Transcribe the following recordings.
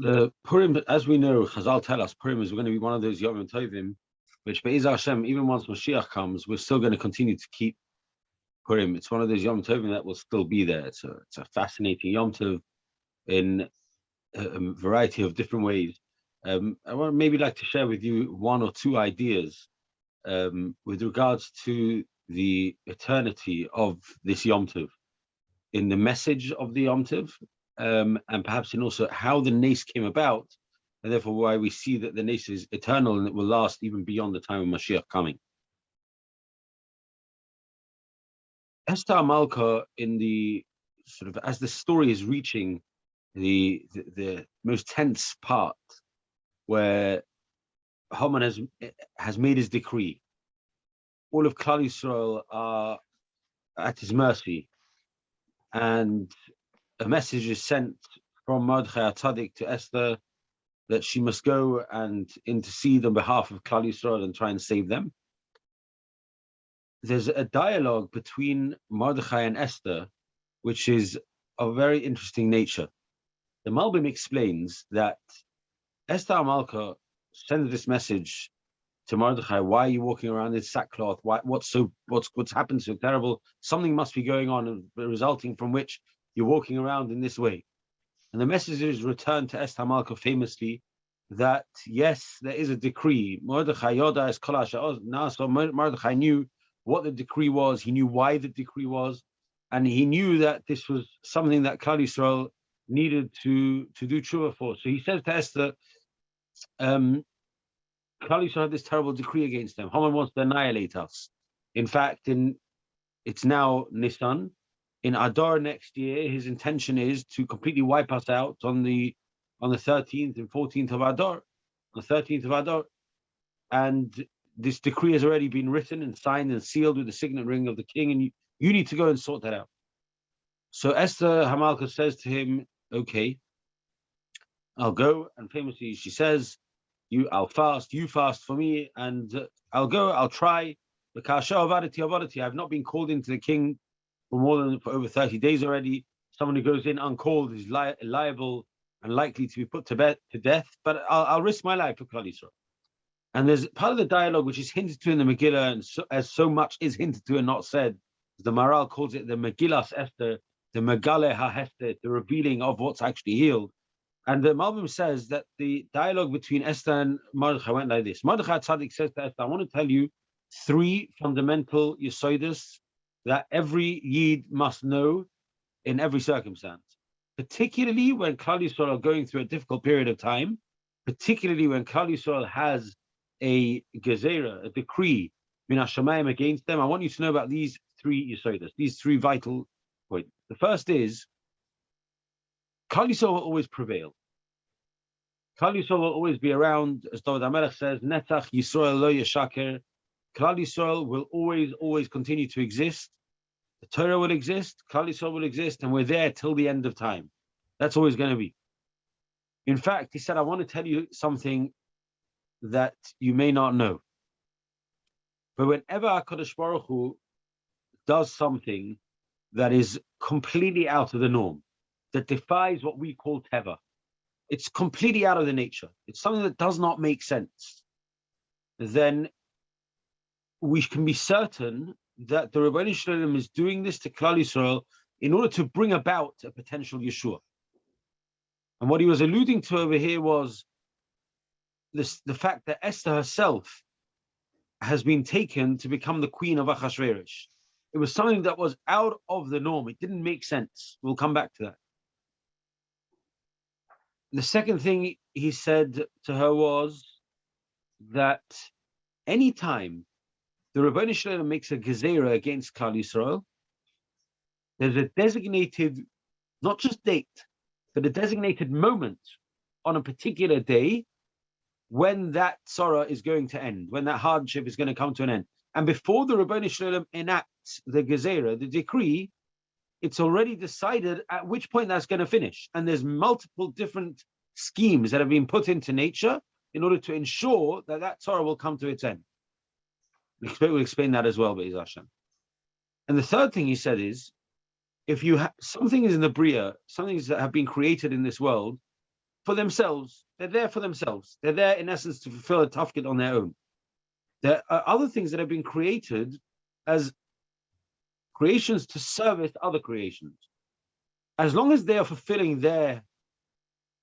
The Purim, as we know, Chazal tell us, Purim is going to be one of those Yom Tovim, which Be'ez Hashem, even once Mashiach comes, we're still going to continue to keep Purim. It's one of those Yom Tovim that will still be there. It's a fascinating Yom Tov in a variety of different ways. I want maybe like to share with you one or two ideas with regards to the eternity of this Yom Tov, in the message of the Yom Tov, and perhaps in also how the Nes came about, and therefore why we see that the Nes is eternal and it will last even beyond the time of Mashiach coming. Esther Amalka, in the sort of as the story is reaching the most tense part, where Haman has made his decree, all of Klal Yisrael are at his mercy, and a message is sent from Mordechai HaTzadik to Esther that she must go and intercede on behalf of Klal Yisrael and try and save them. There's a dialogue between Mordechai and Esther, which is of very interesting nature. The Malbim explains that Esther Amalka sends this message to Mordechai: why are you walking around in sackcloth? What's happened so terrible? Something must be going on, resulting from which you're walking around in this way. And the message is returned to Esther Amalka famously that yes, there is a decree. Mordechai Yoda is Kolash. Mordechai knew what the decree was. He knew why the decree was, and he knew that this was something that Klal Yisrael needed to do tshuva for. So he says to Esther, Klal Yisrael had this terrible decree against them. Haman wants to annihilate us. In fact, it's now Nisan. In Adar next year, his intention is to completely wipe us out on the 13th and 14th of Adar, the 13th of Adar. And this decree has already been written and signed and sealed with the signet ring of the king, and you need to go and sort that out. So Esther Hamalka says to him, okay, I'll go. And famously she says, I'll fast, you fast for me, and I'll go, I'll try. I've not been called into the king for over 30 days already. Someone who goes in uncalled is liable and likely to be put to death, but I'll risk my life for Klal Yisrael. And there's part of the dialogue which is hinted to in the Megillah, and as so much is hinted to and not said, the Maral calls it the Megillas Esther, the Megale HaHester, the revealing of what's actually healed. And the Malbim says that the dialogue between Esther and Mordechai went like this. Mordechai Tzaddik says to Esther, I want to tell you 3 fundamental Yesodis that every Yid must know in every circumstance, particularly when Klal Yisrael are going through a difficult period of time, particularly when Klal Yisrael has a gezerah, a decree, min hashamayim against them. I want you to know about these 3 Yesodis, these 3 vital points. The first is, Klal Yisrael will always prevail. Klal Yisrael will always be around, as David HaMelech says, Netzach Yisrael lo yeshaker. Klal Yisrael will always continue to exist. The Torah will exist, Klal Yisrael will exist, and we're there till the end of time. That's always going to be. In fact, he said, I want to tell you something that you may not know. But whenever HaKadosh Baruch Hu does something that is completely out of the norm, that defies what we call teva, it's completely out of the nature, it's something that does not make sense, then we can be certain that the Rebbeinu Shalom is doing this to Klal Yisrael in order to bring about a potential Yeshua. And what he was alluding to over here was the fact that Esther herself has been taken to become the queen of Achashverosh. It was something that was out of the norm. It didn't make sense. We'll come back to that. The second thing he said to her was that anytime the Rebbeinu Shalom makes a gezerah against Klal Yisrael, there's a designated, not just date, but a designated moment on a particular day when that sorrow is going to end, when that hardship is going to come to an end. And before the Rabbi Shalom enacts the gezerah, the decree, it's already decided at which point that's going to finish. And there's multiple different schemes that have been put into nature in order to ensure that that sorrow will come to its end. We'll explain that as well, Be'ez Hashem. And the third thing he said is, if you something is in the Bria, some things that have been created in this world, for themselves. They're there for themselves. They're there, in essence, to fulfill a tafkid on their own. There are other things that have been created as creations to service other creations. As long as they are fulfilling their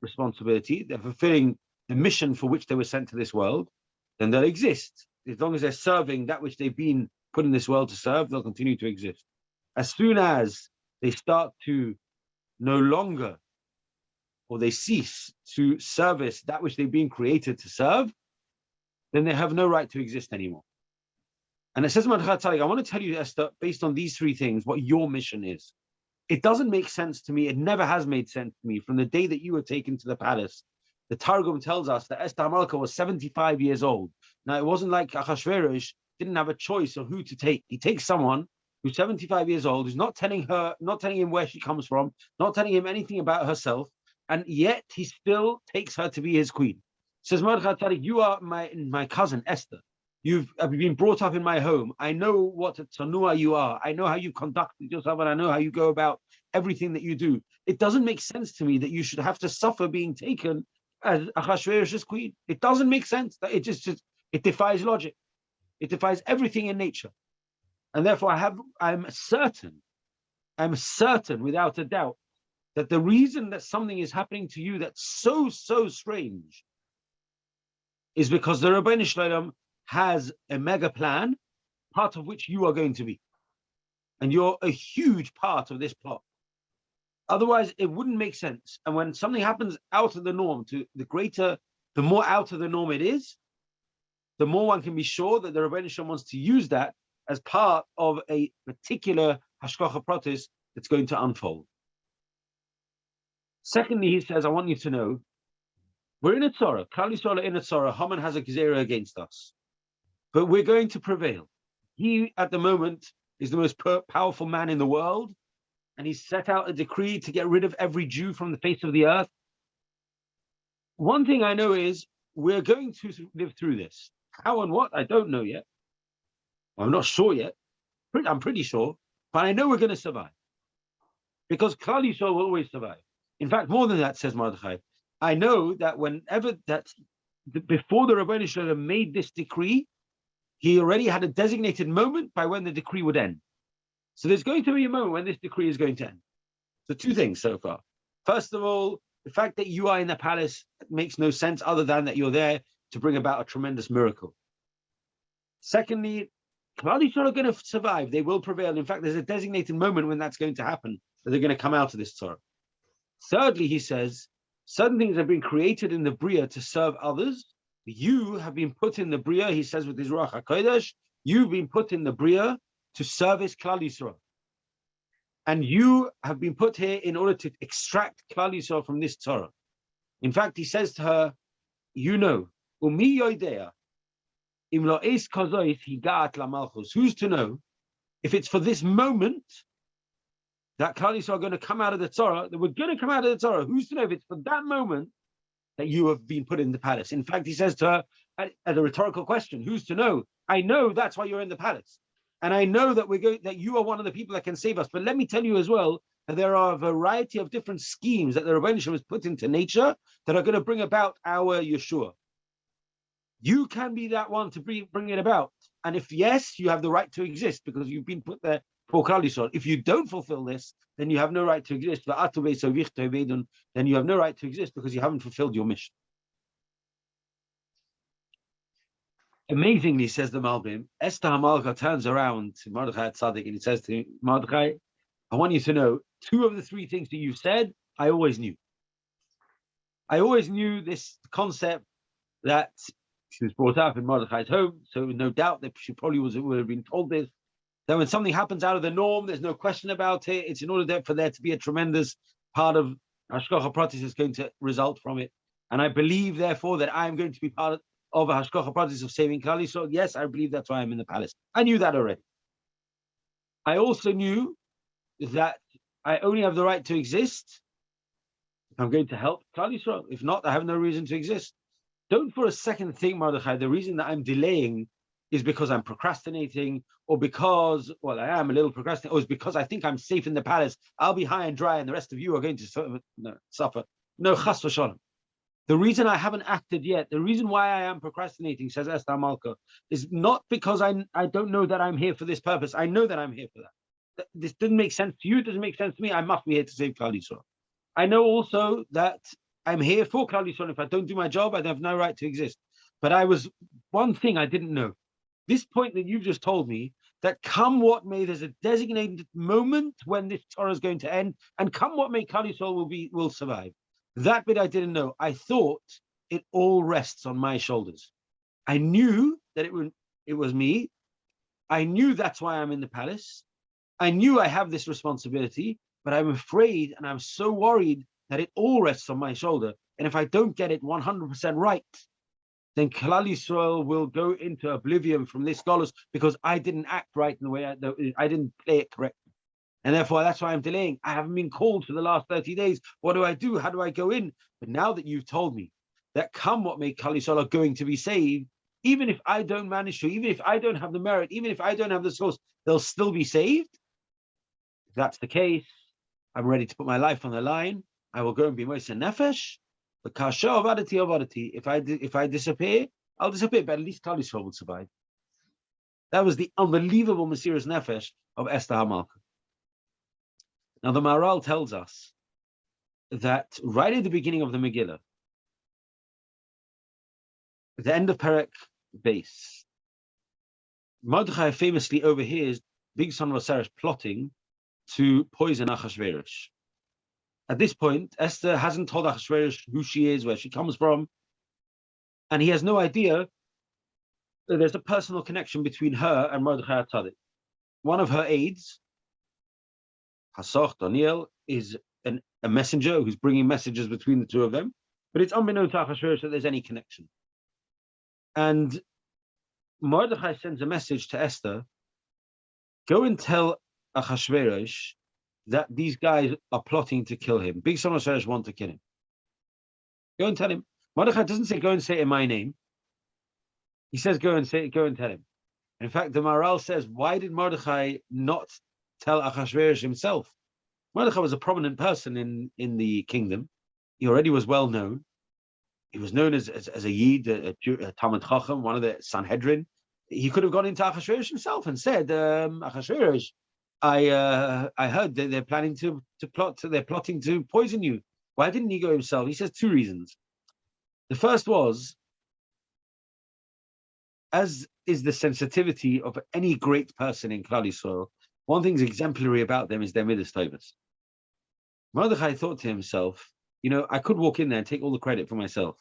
responsibility, they're fulfilling the mission for which they were sent to this world, then they'll exist. As long as they're serving that which they've been put in this world to serve, they'll continue to exist. As soon as they start to no longer, or they cease to service that which they've been created to serve, then they have no right to exist anymore. And it says, I want to tell you, Esther, based on these three things, what your mission is. It doesn't make sense to me. It never has made sense to me from the day that you were taken to the palace. The Targum tells us that Esther HaMalka was 75 years old. Now, it wasn't like Achashverosh didn't have a choice of who to take. He takes someone who's 75 years old, who's not telling him where she comes from, not telling him anything about herself, and yet he still takes her to be his queen. Says Mordechai, you are my cousin Esther. You've been brought up in my home. I know what a tsanua you are. I know how you conducted yourself, and I know how you go about everything that you do. It doesn't make sense to me that you should have to suffer being taken as Achashverosh's queen. It doesn't make sense. It defies logic. It defies everything in nature. And therefore, I'm certain without a doubt that the reason that something is happening to you that's so strange is because the Rabbi Shalom has a mega plan, part of which you are going to be. And you're a huge part of this plot. Otherwise, it wouldn't make sense. And when something happens out of the norm, the more out of the norm it is, the more one can be sure that the Rabbi Shalom wants to use that as part of a particular hashgacha pratis that's going to unfold. Secondly, he says, I want you to know, we're in a tzara. Klal Yisrael are in a tzara. Haman has a gezerah against us. But we're going to prevail. He, at the moment, is the most powerful man in the world, and he's set out a decree to get rid of every Jew from the face of the earth. One thing I know is we're going to live through this. How and what, I don't know yet. I'm not sure yet. I'm pretty sure, but I know we're going to survive. Because Klal Yisrael will always survive. In fact, more than that, says Mordechai, I know that before the Rabbi Shalom made this decree, he already had a designated moment by when the decree would end. So there's going to be a moment when this decree is going to end. So two things so far. First of all, the fact that you are in the palace makes no sense other than that you're there to bring about a tremendous miracle. Secondly, Klal Yisrael are going to survive. They will prevail. In fact, there's a designated moment when that's going to happen, that they're going to come out of this Torah. Thirdly, he says, certain things have been created in the Bria to serve others. You have been put in the Bria, he says with his Ruach HaKodesh, you've been put in the Bria to service Klal Yisrael. And you have been put here in order to extract Klal Yisrael from this Torah. In fact, he says to her, you know, Umi yoidea, im lo es kazois higat la malchus. Who's to know if it's for this moment that Klal Yisrael are going to come out of the Torah, that we're going to come out of the Torah? Who's to know if it's for that moment that you have been put in the palace? In fact, he says to her, as a rhetorical question, who's to know? I know that's why you're in the palace. And I know that that you are one of the people that can save us. But let me tell you as well, that there are a variety of different schemes that the Rebbeinu Shalom has put into nature that are going to bring about our Yeshua. You can be that one to bring it about. And if yes, you have the right to exist because you've been put there for Klal Yisrael. If you don't fulfill this, then you have no right to exist. Then you have no right to exist because you haven't fulfilled your mission. Amazingly, says the Malbim, Esther HaMalka turns around to Mordechai Tzaddik and he says to Mordechai, I want you to know, two of the three things that you've said, I always knew. I always knew this concept that she was brought up in Mordechai's home, so no doubt that she probably would have been told this, that when something happens out of the norm, there's no question about it. It's in order for there to be a tremendous part of Hashgacha Pratis is going to result from it. And I believe, therefore, that I am going to be part of a Hashgacha Pratis of saving Klal Yisrael. Yes, I believe that's why I'm in the palace. I knew that already. I also knew that I only have the right to exist if I'm going to help Klal Yisrael. If not, I have no reason to exist. Don't for a second think, Mordechai, the reason that I'm delaying is because I'm procrastinating, or because, well, I am a little procrastinating, or it's because I think I'm safe in the palace. I'll be high and dry, and the rest of you are going to suffer. No, chas v'shalom. The reason I haven't acted yet, the reason why I am procrastinating, says Esther Malka, is not because I don't know that I'm here for this purpose. I know that I'm here for that. This didn't make sense to you. It doesn't make sense to me. I must be here to save Klal Yisrael. I know also that I'm here for Klal Yisrael. If I don't do my job, I have no right to exist. But one thing I didn't know. This point that you've just told me, that come what may, there's a designated moment when this Torah is going to end, and come what may, Klal Yisrael will survive. That bit I didn't know. I thought it all rests on my shoulders. I knew that it was me. I knew that's why I'm in the palace. I knew I have this responsibility, but I'm afraid and I'm so worried that it all rests on my shoulder. And if I don't get it 100% right, then Klal Yisrael will go into oblivion from this scholars because I didn't act right in the way I didn't play it correctly. And therefore, that's why I'm delaying. I haven't been called for the last 30 days. What do I do? How do I go in? But now that you've told me that come what may, Klal Yisrael are going to be saved, even if I don't manage to, even if I don't have the merit, even if I don't have the source, they'll still be saved. If that's the case, I'm ready to put my life on the line. I will go and be Moshe Nefesh. But kasha avadati. If I disappear, I'll disappear. But at least Klal Yisrael will survive. That was the unbelievable Mesiras Nefesh of Esther HaMalka. Now the Maharal tells us that right at the beginning of the Megillah, at the end of Perek Beis, Mordechai famously overhears big son of Osiris plotting to poison Achashverosh. At this point, Esther hasn't told Achashverosh who she is, where she comes from, and he has no idea that there's a personal connection between her and Mordechai HaTzadik. One of her aides, Hasoch Daniel, is a messenger who's bringing messages between the two of them, but it's unbeknown to Achashverosh that there's any connection. And Mordechai sends a message to Esther, go and tell Achashverosh that these guys are plotting to kill him. Big son of Osiris want to kill him. Go and tell him. Mordechai doesn't say, go and say it in my name. He says, go and tell him. In fact, the Maharal says, why did Mordechai not tell Achashverosh himself? Mordechai was a prominent person in the kingdom. He already was well known. He was known as a Yid, a Talmid Chacham, one of the Sanhedrin. He could have gone into Achashverosh himself and said, Achashverosh, I heard that they're planning to plot. They're plotting to poison you. Why didn't he go himself? He says two reasons. The first was, as is the sensitivity of any great person in Klal Yisrael, one thing's exemplary about them is their midas tovos. Mordechai thought to himself, I could walk in there and take all the credit for myself.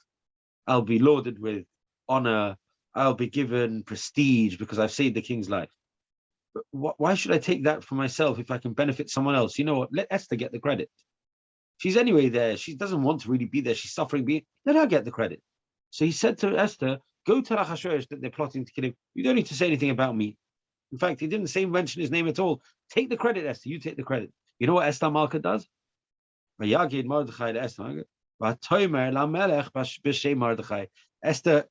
I'll be lauded with honor. I'll be given prestige because I've saved the king's life. But why should I take that for myself if I can benefit someone else? You know what? Let Esther get the credit. She's anyway there. She doesn't want to really be there. She's suffering. Let her get the credit. So he said to Esther, go tell Achashverosh that they're plotting to kill him. You don't need to say anything about me. In fact, he didn't mention his name at all. Take the credit, Esther. You take the credit. You know what Esther Malka does? Esther,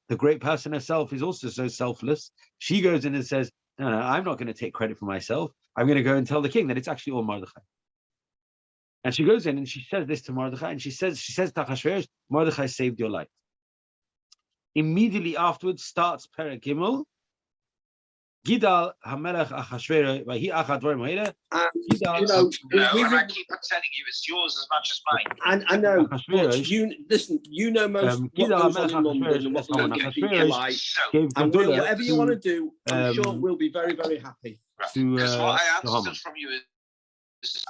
the great person herself, is also so selfless. She goes in and says, no, I'm not going to take credit for myself. I'm going to go and tell the king that it's actually all Mordechai. And she goes in and she says this to Mordechai, and she says to Achashverosh, Mordechai saved your life. Immediately afterwards starts Perek Gimel. Gidal Hamelech Achashverosh, Vahi Achad Dvarim Ha'eleh. And I keep on telling you, it's yours as much as mine. And I know, but you know most what goes on in London and what we don't get PPI. And whatever you want to do, I'm sure we'll be very, very happy. Because what I understood from you is,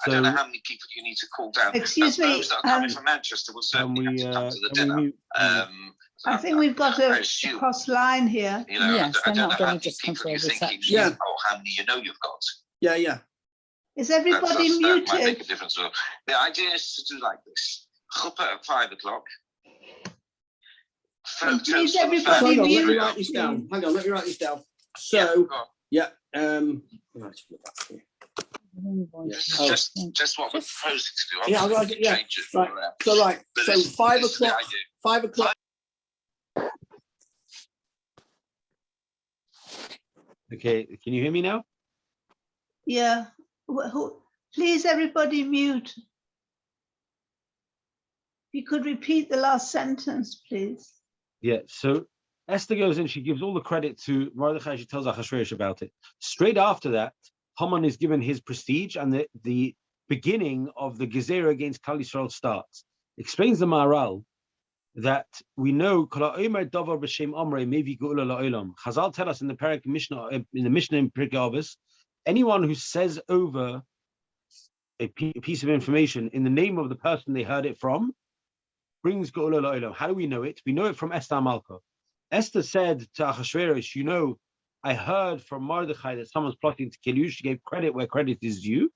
I don't know how many people you need to call down. Excuse me. Those that are coming from Manchester will certainly have to come to the dinner. I think we've got a cross line here. Yes, I don't not know how going many to just come people for a you think reception. or how many you've got. Yeah. Is everybody That muted? might make a difference. The idea is to do like this. Chuppah at 5 o'clock. Please, everybody Let mute. me write this down. Hang on, let me write this down. So, Just what we're proposing to do. Yeah, right. Yeah. Right. So right. So 5 o'clock. 5 o'clock. Okay, can you hear me now? Yeah. Please, everybody mute. you could repeat the last sentence, please. Yeah, so Esther goes in, she gives all the credit to Mordechai, she tells Achashverosh about it. Straight after that, Haman is given his prestige, and the beginning of the Gezerah against Klal Yisrael starts. Explains the Maharal that we know Chazal tell us in the Mishnah in Pirkei Avos, anyone who says over a piece of information in the name of the person they heard it from brings Geula La'olam. How do we know it? We know it from Esther Malka. Esther said to Achashverosh, I heard from Mordechai that someone's plotting to kill you. She gave credit where credit is due.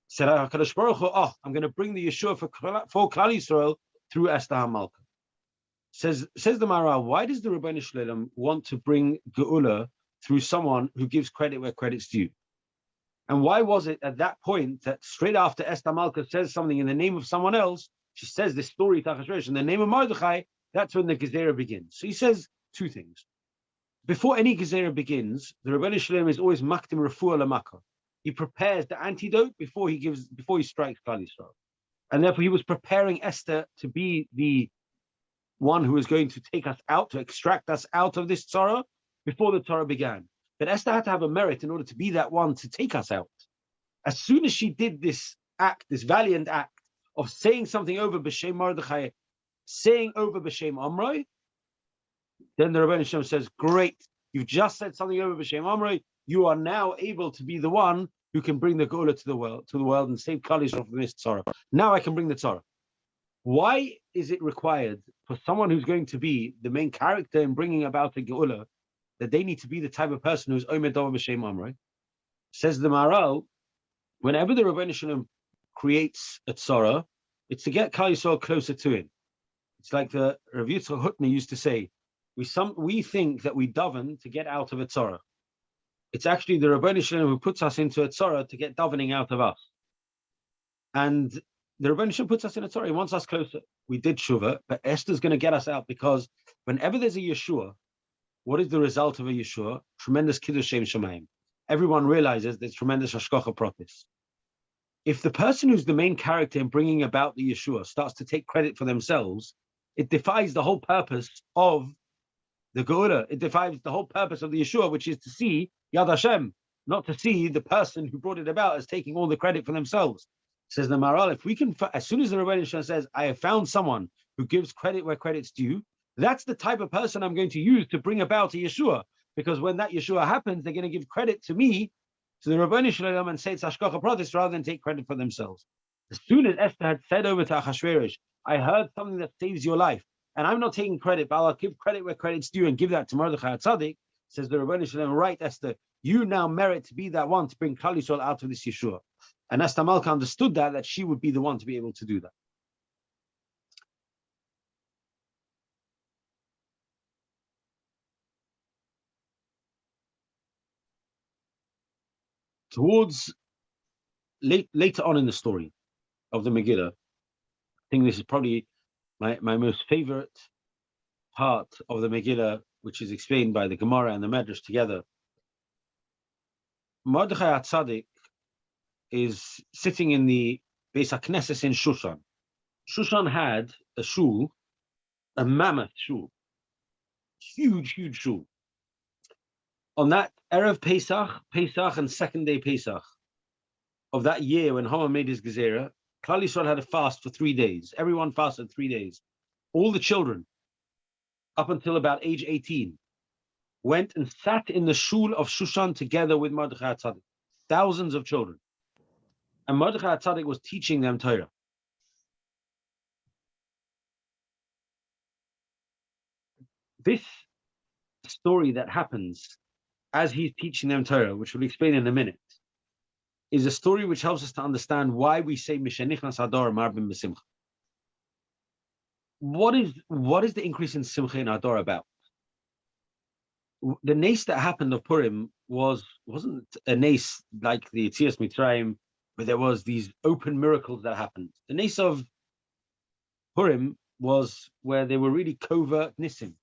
Said HaKadosh Baruch Hu, I'm going to bring the Yeshua for Klal Yisrael through Esther Malka. Says the Maharal, why does the Rebbeinu Shalom want to bring Geula through someone who gives credit where credit's due? And why was it at that point that straight after Esther Malka says something in the name of someone else, she says this story to Achashverosh in the name of Mordechai, that's when the Gezerah begins. So he says two things. Before any Gezerah begins, the Rebbeinu Shalom is always makdim refuah l'makkah. He prepares the antidote before he strikes Klal Yisrael. And therefore he was preparing Esther to be the one who was going to take us out, to extract us out of this tzara before the tzara began. But Esther had to have a merit in order to be that one to take us out. As soon as she did this act, this valiant act of saying something over B'Shem Mordechai, saying over B'Shem Amroi, then the Rebbeinu Shalom says, great, you've just said something over B'Shem Amroi, you are now able to be the one who can bring the Geula to the world and save Klal Yisrael from this tzara. Now I can bring the tzara. Why is it required for someone who's going to be the main character in bringing about a Geula that they need to be the type of person who's Omed Dova B'Shem Amroi? Says the Maharal, whenever the Rebbeinu Shalom creates a tzara, it's to get Klal Yisrael closer to him. It's like the Rav Yitzchak Hutner used to say, we think that we daven to get out of a tzara. It's actually the Rebbeinu Shalom who puts us into a tzara to get davening out of us. And the Rebbeinu Shalom puts us in a tzara. He wants us closer. We did tshuva, but Esther's going to get us out, because whenever there's a Yeshua, what is the result of a Yeshua? Tremendous kiddush shem shamayim. Everyone realizes there's tremendous hashgacha pratis. If the person who's the main character in bringing about the Yeshua starts to take credit for themselves, it defies the whole purpose of the Geula. It defies the whole purpose of the Yeshua, which is to see Yad Hashem, not to see the person who brought it about as taking all the credit for themselves. Says the Maharal, if we can, as soon as the Rebbeinu Shalom says, I have found someone who gives credit where credit's due, that's the type of person I'm going to use to bring about a Yeshua. Because when that Yeshua happens, they're going to give credit to me, to the Rebbeinu Shalom, and say it's hashgacha pratis rather than take credit for themselves. As soon as Esther had said over to Achashverosh, I heard something that saves your life, and I'm not taking credit, but I'll give credit where credit's due and give that to Mordechai Tzaddik, says the Rebbeinu Shalom, right, Esther, you now merit to be that one to bring Klal Yisrael out of this Yeshua. And Esther Malka understood that she would be the one to be able to do that. Towards later on in the story of the Megillah, I think this is probably my most favorite part of the Megillah, which is explained by the Gemara and the Medrash together. Mordechai HaTzadik is sitting in the Beis HaKnesses in Shushan. Shushan had a shul, a mammoth shul, huge shul. On that Erev Pesach and second day Pesach of that year when Haman made his Gezerah, Klal Yisrael had a fast for 3 days. Everyone fasted 3 days. All the children, up until about age 18, went and sat in the shul of Shushan together with Mordechai HaTzadik. Thousands of children. And Mordechai HaTzadik was teaching them Torah. This story that happens as he's teaching them Torah, which we'll explain in a minute, is a story which helps us to understand why we say Mishenichnas Adar Marbim B'Simcha. What is the increase in Simcha in Adar about? The nace that happened of Purim wasn't a nace like the Yetzias Mitzrayim, where there was these open miracles that happened. The nace of Purim was where they were really covert nisim.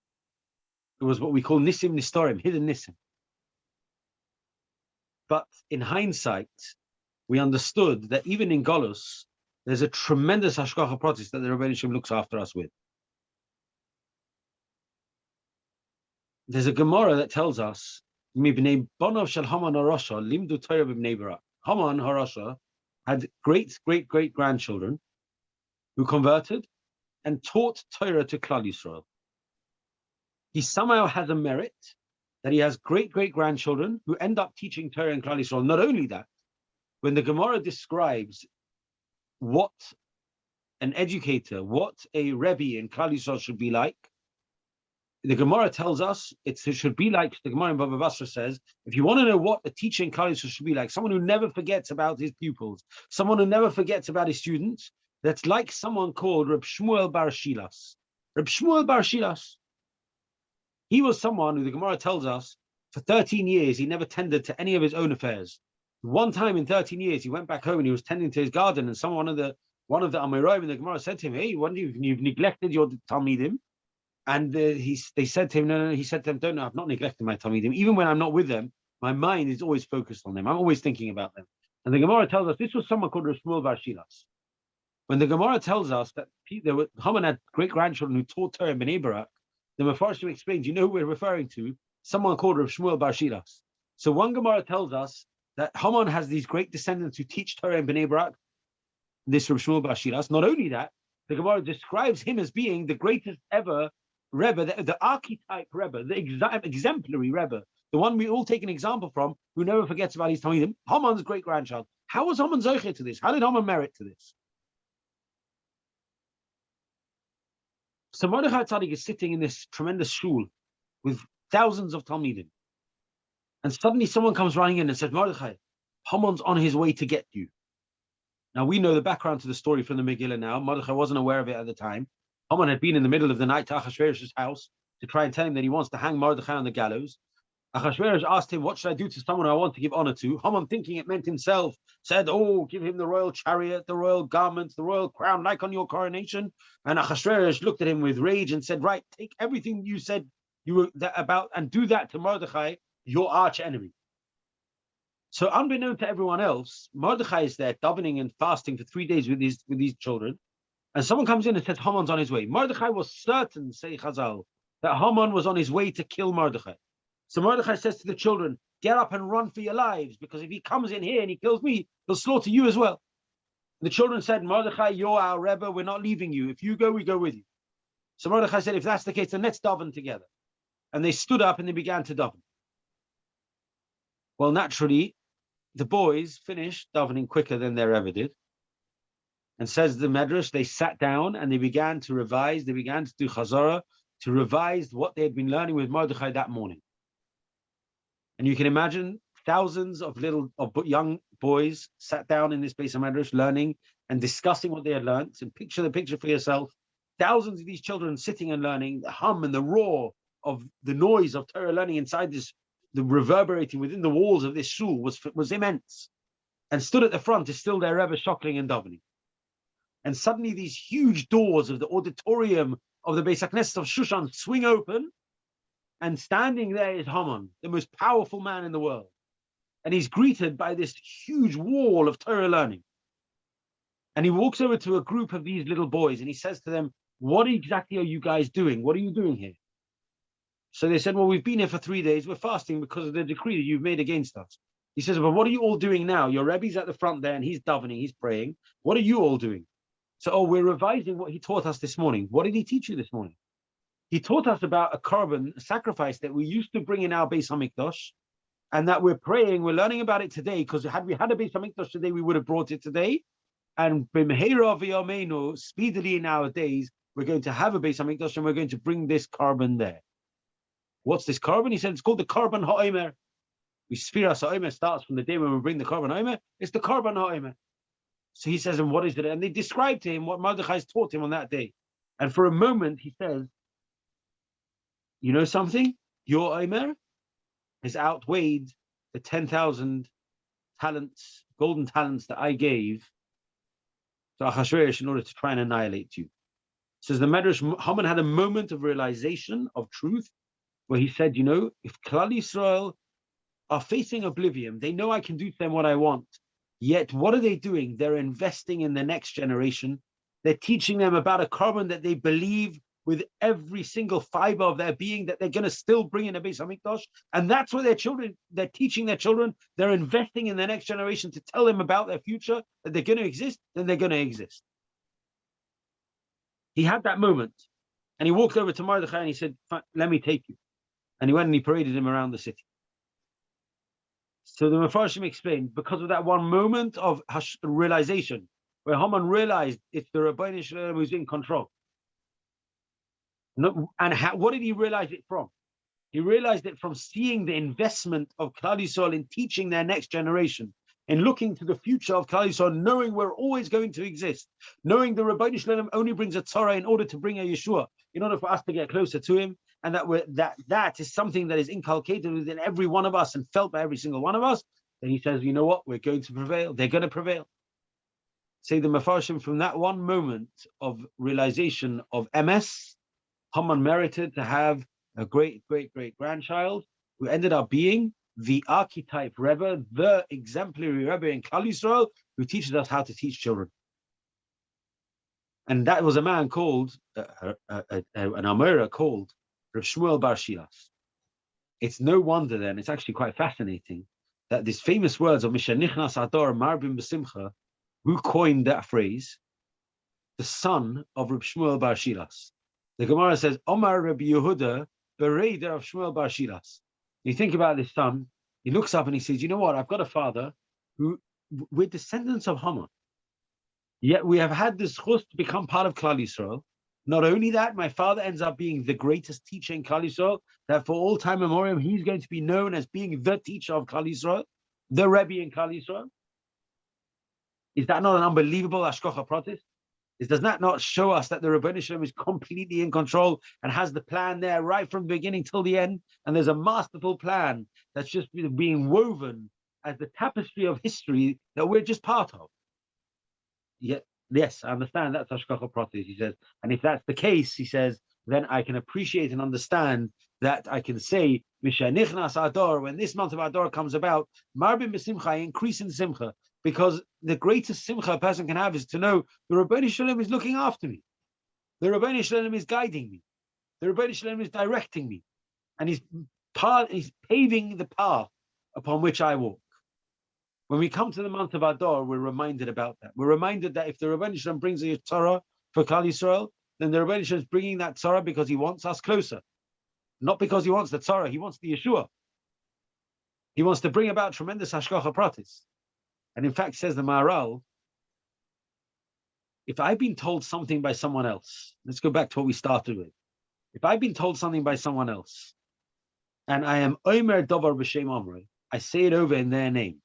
It was what we call nisim nistorim, hidden nisim. But in hindsight, we understood that even in Golus, there's a tremendous hashgacha pratis that the Rebbeinu Shem looks after us with. There's a Gemara that tells us, Mibnei Bonov shel Haman harasha limdu Torah b'bnei Barak. Haman harasha had great-great-great-grandchildren who converted and taught Torah to Klal Yisrael. He somehow has a merit that he has great-great-grandchildren who end up teaching Torah in Klal Yisrael. Not only that, when the Gemara describes what an educator, what a Rebbe in Klal Yisrael should be like, the Gemara tells us it should be like, the Gemara in Bava Basra says, if you want to know what a teacher in Klal Yisrael should be like, someone who never forgets about his pupils, someone who never forgets about his students, that's like someone called Reb Shmuel Bar Shilas. Reb Shmuel Bar Shilas. He was someone who the Gemara tells us for 13 years he never tended to any of his own affairs. One time in 13 years he went back home and he was tending to his garden, and one of the Amiroim in the Gemara said to him, "Hey, you've neglected your Talmidim." And they said to him, no. He said to them, "Don't know, I've not neglected my Talmidim. Even when I'm not with them, my mind is always focused on them. I'm always thinking about them." And the Gemara tells us this was someone called Reb Shmuel Bar Shilas. When the Gemara tells us that Haman had great-grandchildren who taught Torah in Bnei Barak, the Mefarshim explains, you know who we're referring to? Someone called Reb Shmuel Bar Shilas. So one Gemara tells us that Haman has these great descendants who teach Torah in Bnei Barak, this Reb Shmuel Bar Shilas. Not only that, the Gemara describes him as being the greatest ever Rebbe, the archetype Rebbe, the exemplary Rebbe, the one we all take an example from, who never forgets about his Talmidim, Haman's great-grandchild. How was Haman Zoche to this? How did Haman merit to this? So Mordechai Tzaddik is sitting in this tremendous shul with thousands of Talmidim. And suddenly someone comes running in and says, "Mordechai, Haman's on his way to get you." Now we know the background to the story from the Megillah now. Mordechai wasn't aware of it at the time. Haman had been in the middle of the night to Achashverosh's house to try and tell him that he wants to hang Mordechai on the gallows. Achashverosh asked him, "What should I do to someone I want to give honor to?" Haman, thinking it meant himself, said, "Oh, give him the royal chariot, the royal garments, the royal crown, like on your coronation." And Achashverosh looked at him with rage and said, "Right, take everything you said you were about and do that to Mordechai, your arch enemy." So unbeknown to everyone else, Mordechai is there davening and fasting for 3 days with these children. And someone comes in and says, Haman's on his way. Mordechai was certain, say Chazal, that Haman was on his way to kill Mordechai. So Mordechai says to the children, "Get up and run for your lives, because if he comes in here and he kills me, he'll slaughter you as well." And the children said, "Mordechai, you're our Rebbe, we're not leaving you. If you go, we go with you." So Mordechai said, "If that's the case, then let's daven together." And they stood up and they began to daven. Well, naturally, the boys finished davening quicker than their Rebbe did. And says the Medrash, they sat down and they began to revise, they began to do chazara, to revise what they had been learning with Mordechai that morning. And you can imagine thousands of young boys sat down in this Beis HaMedrash learning and discussing what they had learned. And picture the picture for yourself. Thousands of these children sitting and learning, the hum and the roar of the noise of Torah learning inside this, the reverberating within the walls of this shul was immense. And stood at the front is still their Rebbe shokling and davening. And suddenly these huge doors of the auditorium of the Beis HaKnesset of Shushan swing open, and standing there is Haman, the most powerful man in the world. And he's greeted by this huge wall of Torah learning. And he walks over to a group of these little boys and he says to them, "What exactly are you guys doing? What are you doing here?" So they said, "Well, we've been here for 3 days. We're fasting because of the decree that you've made against us." He says, "But what are you all doing now? Your Rebbe's at the front there and he's davening, he's praying. What are you all doing?" So, we're revising what he taught us this morning. What did he teach you this morning? He taught us about a korban, a sacrifice that we used to bring in our Beis HaMikdash, and that we're praying, we're learning about it today, because had we had a Beis HaMikdash today, we would have brought it today. And b'meheira v'yameinu, speedily in our days, we're going to have a Beis HaMikdash and we're going to bring this korban there. What's this korban? He said it's called the korban ha'omer. Sfiras ha'omer starts from the day when we bring the korban ha'omer. It's the korban ha'omer. So he says, and what is it? And they describe to him what Mordechai taught him on that day. And for a moment, he says, "You know something? Your Omer has outweighed the 10,000 talents, golden talents that I gave to Achashverosh in order to try and annihilate you." Says the Medrash, Haman had a moment of realization of truth where he said, if Klal Yisrael are facing oblivion, they know I can do to them what I want. Yet what are they doing? They're investing in the next generation. They're teaching them about a carbon that they believe with every single fiber of their being that they're going to still bring in a Beis Hamikdash. And that's what they're teaching their children. They're investing in the next generation to tell them about their future, that they're going to exist, then they're going to exist. He had that moment and he walked over to Mordechai and he said, let me take you. And he went and he paraded him around the city. So the Mefarshim explained, because of that one moment of realization, where Haman realized it's the Rabbi Shalom who's in control. What did he realize it from? He realized it from seeing the investment of Klal Yisrael in teaching their next generation, in looking to the future of Klal Yisrael, knowing we're always going to exist, knowing the Rabbi Shalom only brings a Torah in order to bring a Yeshua, in order for us to get closer to him, and that is something that is inculcated within every one of us and felt by every single one of us. Then he says, you know what? We're going to prevail. They're going to prevail. Say the Mefarshim, from that one moment of realization of MS, Haman merited to have a great, great, great grandchild who ended up being the archetype Rebbe, the exemplary Rebbe in Klal Yisrael, who teaches us how to teach children. And that was a man called, an Amora called Rav Shmuel Bar Shilas. It's no wonder then, it's actually quite fascinating, that these famous words of Mishanichnas Ador Marbim B'Simcha, who coined that phrase, the son of Rav Shmuel Bar Shilas. The Gemara says, Omar Rabbi Yehuda, Bereider of Shmuel Bar Shilas. You think about this son, he looks up and he says, you know what, I've got a father who, we're descendants of Haman. Yet we have had this chus to become part of Klal Yisrael. Not only that, my father ends up being the greatest teacher in Klal Yisrael, that for all time memoriam, he's going to be known as being the teacher of Klal Yisrael, the Rebbe in Klal Yisrael. Is that not an unbelievable hashgacha pratis? Does that not show us that the Rebbeinu Shalom is completely in control and has the plan there right from the beginning till the end? And there's a masterful plan that's just being woven as the tapestry of history that we're just part of. Yet, yes, I understand that's hashgacha pratis, he says. And if that's the case, he says, then I can appreciate and understand that I can say, Mishanichnas Ador, when this month of Ador comes about, Marbim B'Simcha, I increase in Simcha, because the greatest Simcha a person can have is to know the Rabbi Shalom is looking after me. The Rabbi Shalom is guiding me. The Rabbi Shalom is directing me. And he's paving the path upon which I walk. When we come to the month of Ador, we're reminded about that. We're reminded that if the Rabbi Shalom brings a Torah for Klal Yisrael, then the Rabbi Shalom is bringing that Torah because he wants us closer. Not because he wants the Torah, he wants the Yeshua. He wants to bring about tremendous hashgacha pratis. And in fact, says the Maharal, if I've been told something by someone else, let's go back to what we started with. If I've been told something by someone else, and I am Omer Dovar B'Shem Omrei, I say it over in their name.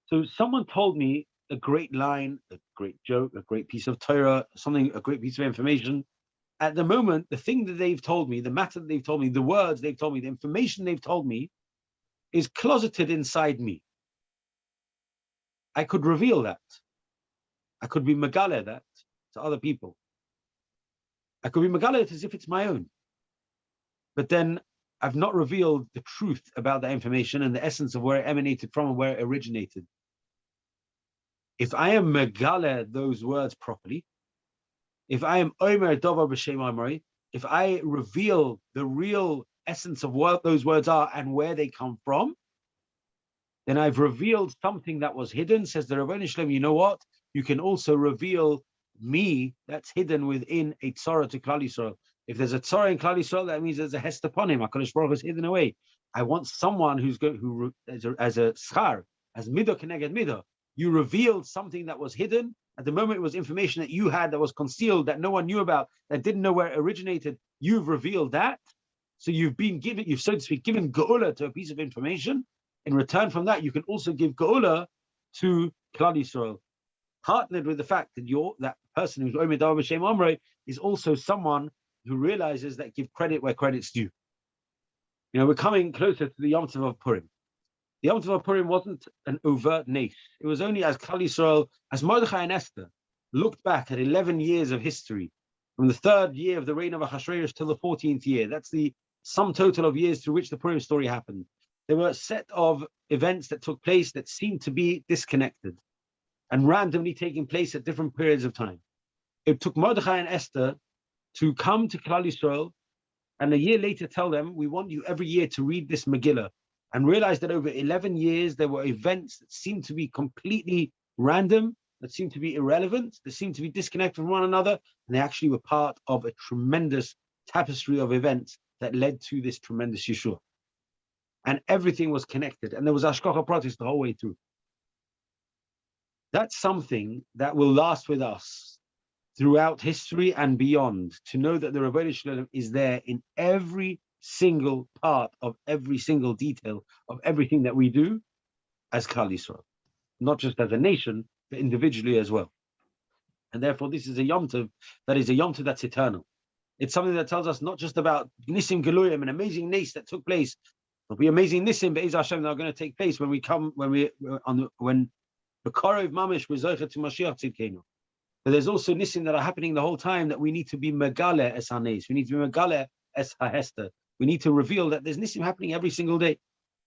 So someone told me a great line, a great joke, a great piece of Torah, a great piece of information. At the moment, the thing that they've told me, the matter that they've told me, the words they've told me, the information they've told me is closeted inside me. I could reveal that. I could be megale that to other people. I could be megale it as if it's my own. But then I've not revealed the truth about that information and the essence of where it emanated from and where it originated. If I am megale those words properly, if I am Omer Dovar B'Shem Omrei, if I reveal the real essence of what those words are and where they come from, then I've revealed something that was hidden. Says the Rabbi Shalom, you know what? You can also reveal me that's hidden within a tzara to Klal Yisrael. If there's a tzara in Klal Yisrael, that means there's a hest upon him. HaKadosh Baruch Hu is hidden away. I want someone who as a schar, as midah keneged midah. You revealed something that was hidden. At the moment, it was information that you had that was concealed, that no one knew about, that didn't know where it originated. You've revealed that. So you've so to speak, given geula to a piece of information. In return from that, you can also give geula to Klal Yisrael, partnered with the fact that that person who's Omer Dovar B'Shem Omrei is also someone who realizes that give credit where credit's due. You know, we're coming closer to the Yom Tov of Purim. The Yom Tov of Purim wasn't an overt nace. It was only as Klal Yisrael, as Mordechai and Esther looked back at 11 years of history, from the 3rd year of the reign of Achashverosh till the 14th year. That's the sum total of years through which the Purim story happened. there were a set of events that took place that seemed to be disconnected and randomly taking place at different periods of time. It took Mordechai and Esther to come to Klal Yisrael and a year later tell them, we want you every year to read this Megillah, and realize that over 11 years, there were events that seemed to be completely random, that seemed to be irrelevant, that seemed to be disconnected from one another, and they actually were part of a tremendous tapestry of events that led to this tremendous Yeshua. And everything was connected, and there was Hashgacha Pratis the whole way through. That's something that will last with us throughout history and beyond, to know that the Rabbi Shalom is there in every single part of every single detail of everything that we do as Klal Yisrael, not just as a nation, but individually as well. And therefore, this is a Yom Tov that is a Yom Tov that's eternal. It's something that tells us not just about Nisim Geluyim, an amazing nace that took place. There'll be amazing Nisim, but Hashem, that are going to take place when the Korov Mamish was Zocher to Mashiach Tzidkenu. But there's also Nisim that are happening the whole time that we need to be Megale es HaNes. We need to be Megale es HaHester. We need to reveal that there's Nisim happening every single day.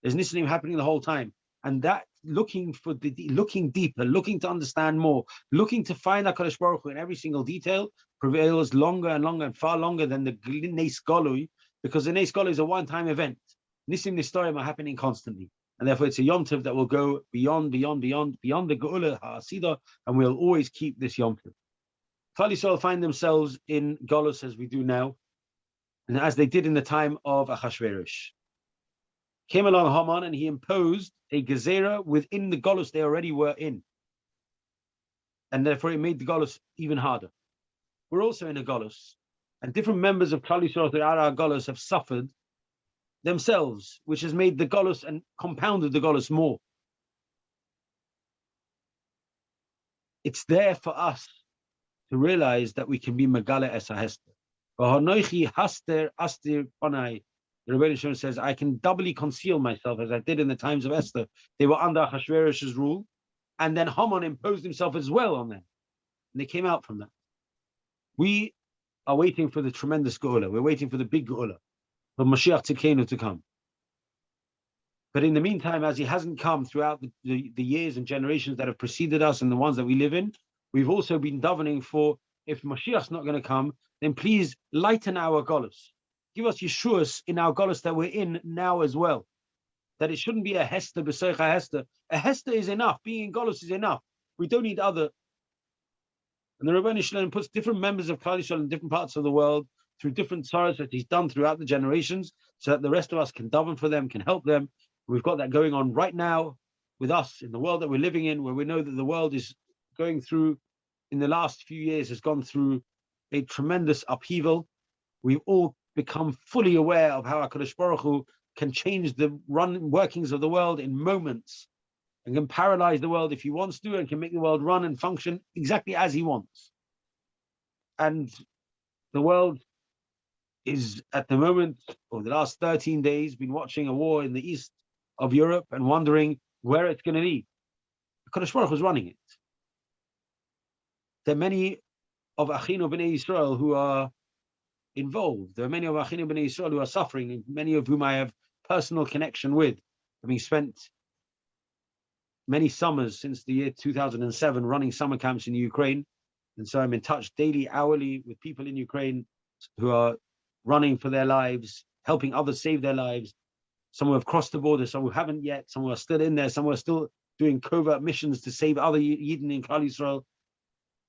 There's Nisim happening the whole time. And that looking deeper, looking to understand more, looking to find HaKadosh Baruch Hu in every single detail prevails longer and longer and far longer than the Nes Golui, because the Nes Golui is a one-time event. Nisim Nistorim are happening constantly. And therefore it's a Yom Tov that will go beyond the Geula HaSida, and we'll always keep this Yom Tov. Klal Yisrael find themselves in Golus as we do now, and as they did in the time of Achashverosh. Came along Haman and he imposed a gezerah within the Golus they already were in. And therefore it made the Golus even harder. We're also in a Golus, and different members of Klal Yisrael throughout our Golus have suffered themselves, which has made the Golus and compounded the Golus more. It's there for us to realize that we can be Megale es HaHester. V'hanoichi haster astir panai. The Rebbe Shem says, I can doubly conceal myself as I did in the times of Esther. They were under Achashverosh's rule, and then Haman imposed himself as well on them. And they came out from that. We are waiting for the tremendous Geula. We're waiting for the big Geula, for Mashiach Tzidkenu to come. But in the meantime, as he hasn't come throughout the years and generations that have preceded us and the ones that we live in, we've also been davening for, if Mashiach's not going to come, then please lighten our Golus. Give us Yeshuas in our Golus that we're in now as well. That it shouldn't be a Hester b'soich a Hester. A Hester is enough. Being in Golus is enough. We don't need other. And the Rabbi Shalom puts different members of Klal Yisrael in different parts of the world through different sorrows that he's done throughout the generations, so that the rest of us can daven for them, can help them. We've got that going on right now with us in the world that we're living in, where we know that the world is going through, in the last few years, has gone through a tremendous upheaval. We've all become fully aware of how HaKadosh Baruch Hu can change the workings of the world in moments, and can paralyze the world if he wants to, and can make the world run and function exactly as he wants. And the world is at the moment, over the last 13 days, been watching a war in the east of Europe and wondering where it's going to lead. HaKadosh Baruch Hu is running it. There are many of Achinu B'nai Yisrael who are involved. There are many of Achinu B'nai Yisrael who are suffering, and many of whom I have personal connection with, having spent many summers since the year 2007 running summer camps in Ukraine. And so I'm in touch daily, hourly with people in Ukraine who are running for their lives, helping others save their lives. Some who have crossed the border, some who haven't yet, some who are still in there, some who are still doing covert missions to save other Yidden in Klal Yisrael.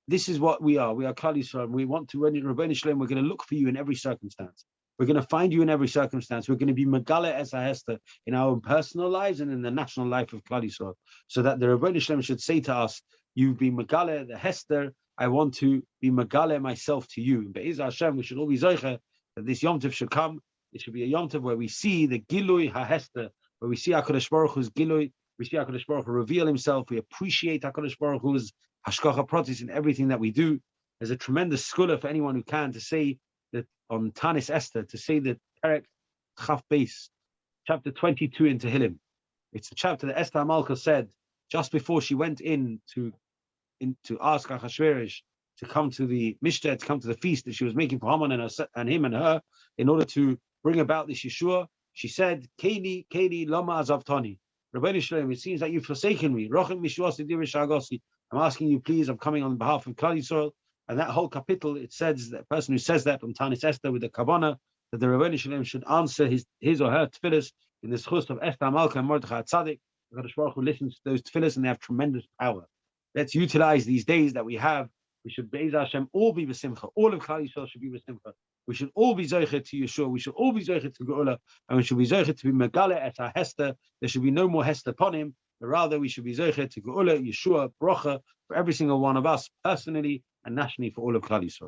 This is what we are. We are Klal Yisrael. We want to run in Rabbi Shalom. We're going to look for you in every circumstance. We're going to find you in every circumstance. We're going to be Megale es HaHester in our own personal lives and in the national life of Klal Yisrael, so that the Rabbi Shalom should say to us, you've been Megale, the Hester, I want to be Megale myself to you. But Be'ez Hashem, we should all be Zoicha that this Yom Tov should come. It should be a Yom Tov where we see the Gilui HaHester, where we see HaKadosh Baruch Hu's Gilui, we see HaKadosh Baruch Hu reveal himself, we appreciate HaKadosh Baruch Hu's Hashgacha Pratis in everything that we do. There's a tremendous scholar for anyone who can to say that on Tanis Esther, to say that Perek Chaf Beis, chapter 22 in Tehillim. It's the chapter that Esther HaMalka said just before she went in to ask Achashverosh to come to the Mishta, to come to the feast that she was making for Haman and him and her, in order to bring about this Yeshua. She said, Kaili, Kaili, Lama Azavtani. Rabbi Shalom, it seems that you've forsaken me. I'm asking you, please, I'm coming on behalf of Klal Yisrael. And that whole capital, it says that person who says that from Tanis Esther with the Kavanah, that the Rabbi Shalom should answer his or her tefillas in the schus of Esther Malka and Mordechai Tzaddik. The Kadosh Baruch Hu listens to those tefillas and they have tremendous power. Let's utilize these days that we have. We should, Be'ez Hashem, all be b'simcha. All of Klal Yisrael should be b'simcha. We should all be zoichet to Yeshua. We should all be zoichet to Geula, and we should be zoichet to be megale et ha-hester. There should be no more hester upon him, but rather we should be zoichet to Geula, Yeshua, bracha for every single one of us personally and nationally for all of Klal Yisrael.